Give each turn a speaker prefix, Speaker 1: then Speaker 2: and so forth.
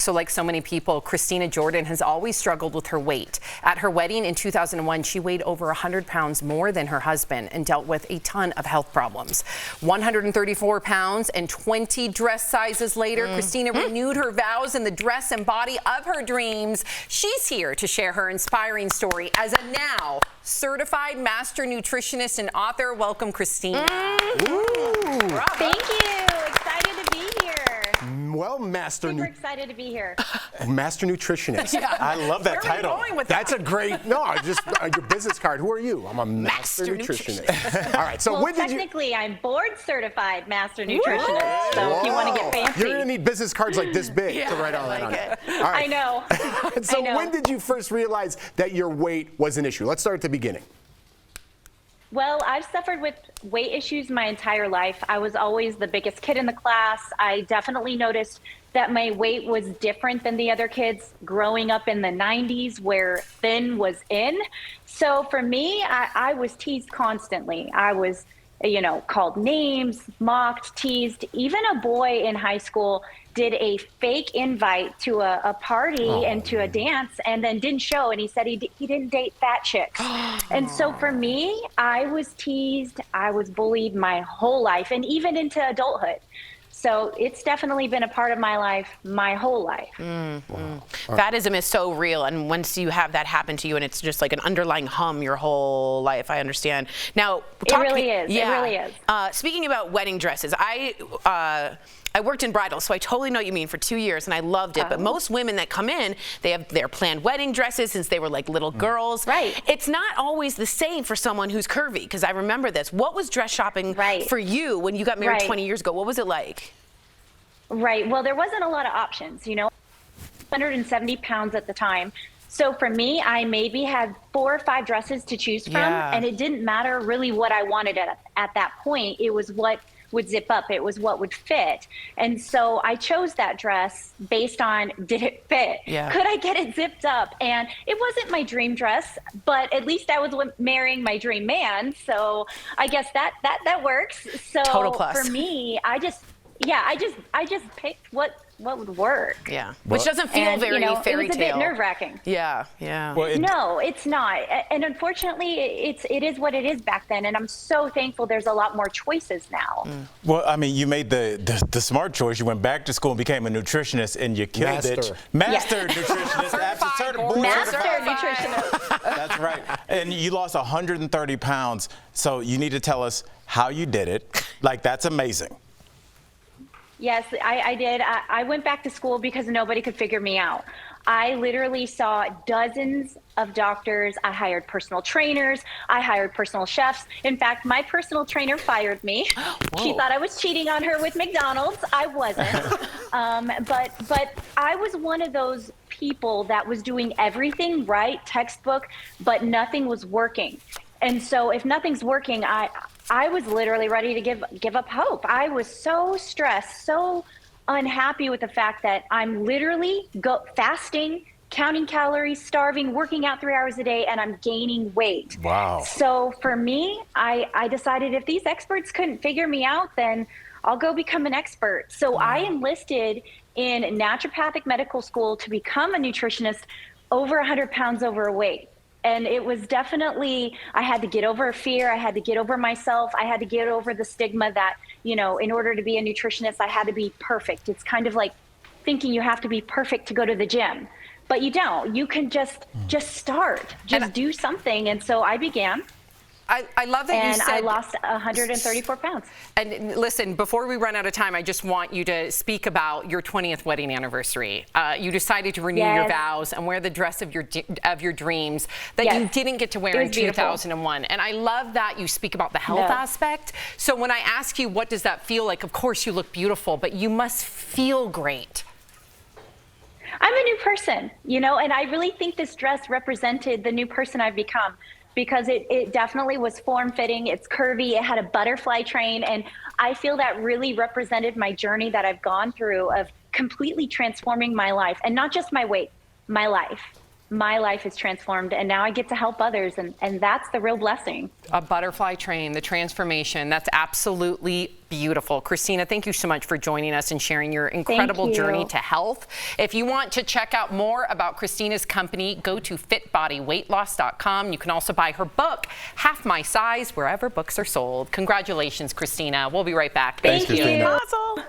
Speaker 1: So like so many people, Christina Jordan has always struggled with her weight. At her wedding in 2001, she weighed over 100 pounds more than her husband and dealt with a ton of health problems. 134 pounds and 20 dress sizes later, Christina renewed her vows in the dress and body of her dreams. She's here to share her inspiring story as a now certified master nutritionist and author. Welcome, Christina.
Speaker 2: Thank you. Excited to be here.
Speaker 3: Well,
Speaker 2: Super excited to be here.
Speaker 3: Master nutritionist.
Speaker 1: Yeah.
Speaker 3: I love that
Speaker 1: Where are we
Speaker 3: title.
Speaker 1: going with
Speaker 3: That's
Speaker 1: that?
Speaker 3: a great, just your business card. Who are you? I'm a master nutritionist. All right, so
Speaker 2: Well,
Speaker 3: when did you?
Speaker 2: technically, I'm board certified master nutritionist. So if you want to get fancy.
Speaker 3: You're going to need business cards like this big to write all that on it. All right.
Speaker 2: I know.
Speaker 3: So
Speaker 2: I know.
Speaker 3: when did you first realize that your weight was an issue? Let's start at the beginning.
Speaker 2: Well, I've suffered with weight issues my entire life. I was always the biggest kid in the class. I definitely noticed that my weight was different than the other kids growing up in the 90s where thin was in. So for me, I was teased constantly. I was, called names, mocked, teased. Even a boy in high school did a fake invite to a party and to a dance and then didn't show. And he said he didn't date fat chicks. And so for me, I was teased. I was bullied my whole life and even into adulthood. So it's definitely been a part of my life, my whole life.
Speaker 4: Fatism is so real, and once you have that happen to you, and it's just like an underlying hum your whole life, I understand. Now,
Speaker 2: It really is. It really is.
Speaker 4: Speaking about wedding dresses, I worked in bridal, so I totally know what you mean for 2 years, and I loved it. But most women that come in, they have their planned wedding dresses since they were like little girls.
Speaker 2: Right.
Speaker 4: It's not always the same for someone who's curvy, because I remember this. What was dress shopping for you when you got married 20 years ago? What was it like?
Speaker 2: Right. Well, there wasn't a lot of options, 170 pounds at the time. So for me, I maybe had 4 or 5 dresses to choose from, and it didn't matter really what I wanted at that point. It was what would zip up. It was what would fit. And so I chose that dress based on, did it fit?
Speaker 4: Yeah.
Speaker 2: Could I get it zipped up? And it wasn't my dream dress, but at least I was marrying my dream man. So I guess that works. So
Speaker 4: Total plus.
Speaker 2: For me, I just picked what would work.
Speaker 4: Yeah. Which doesn't feel very fairy
Speaker 2: it was a
Speaker 4: tale.
Speaker 2: bit nerve-wracking.
Speaker 4: Yeah.
Speaker 3: Well,
Speaker 2: No, it's not. And unfortunately, it is what it is back then. And I'm so thankful there's a lot more choices now.
Speaker 5: Well, I mean, you made the smart choice. You went back to school and became a nutritionist, and you killed it. Master nutritionist.
Speaker 2: Master nutritionist.
Speaker 5: That's right. And you lost 130 pounds. So you need to tell us how you did it. Like, that's amazing.
Speaker 2: Yes, I did. I went back to school because nobody could figure me out. I literally saw dozens of doctors. I hired personal trainers. I hired personal chefs. In fact, my personal trainer fired me. She thought I was cheating on her with McDonald's. I wasn't. But I was one of those people that was doing everything right, textbook, but nothing was working. And so if nothing's working, I was literally ready to give up hope. I was so stressed, so unhappy with the fact that I'm literally fasting, counting calories, starving, working out 3 hours a day, and I'm gaining weight.
Speaker 3: Wow.
Speaker 2: So for me, I decided if these experts couldn't figure me out, then I'll go become an expert. So I enlisted in naturopathic medical school to become a nutritionist over 100 pounds overweight. And it was definitely, I had to get over fear. I had to get over myself. I had to get over the stigma that, in order to be a nutritionist, I had to be perfect. It's kind of like thinking you have to be perfect to go to the gym, but you don't. You can just start, do something. And so I began.
Speaker 1: I love that you said.
Speaker 2: And I lost 134 pounds.
Speaker 1: And listen, before we run out of time, I just want you to speak about your 20th wedding anniversary. You decided to renew your vows and wear the dress of your dreams that you didn't get to wear in 2001. And I love that you speak about the health aspect. So when I ask you, what does that feel like? Of course, you look beautiful, but you must feel great.
Speaker 2: I'm a new person, and I really think this dress represented the new person I've become. Because it definitely was form-fitting, it's curvy, it had a butterfly train, and I feel that really represented my journey that I've gone through of completely transforming my life, and not just my weight, my life. my life is transformed, and now I get to help others, and that's the real blessing.
Speaker 1: A butterfly train, the transformation, that's absolutely beautiful. Christina, thank you so much for joining us and sharing your incredible journey to health. If you want to check out more about Christina's company, go to fitbodyweightloss.com. You can also buy her book, Half My Size, wherever books are sold. Congratulations, Christina. We'll be right back.
Speaker 2: Thank you.
Speaker 4: Mazel.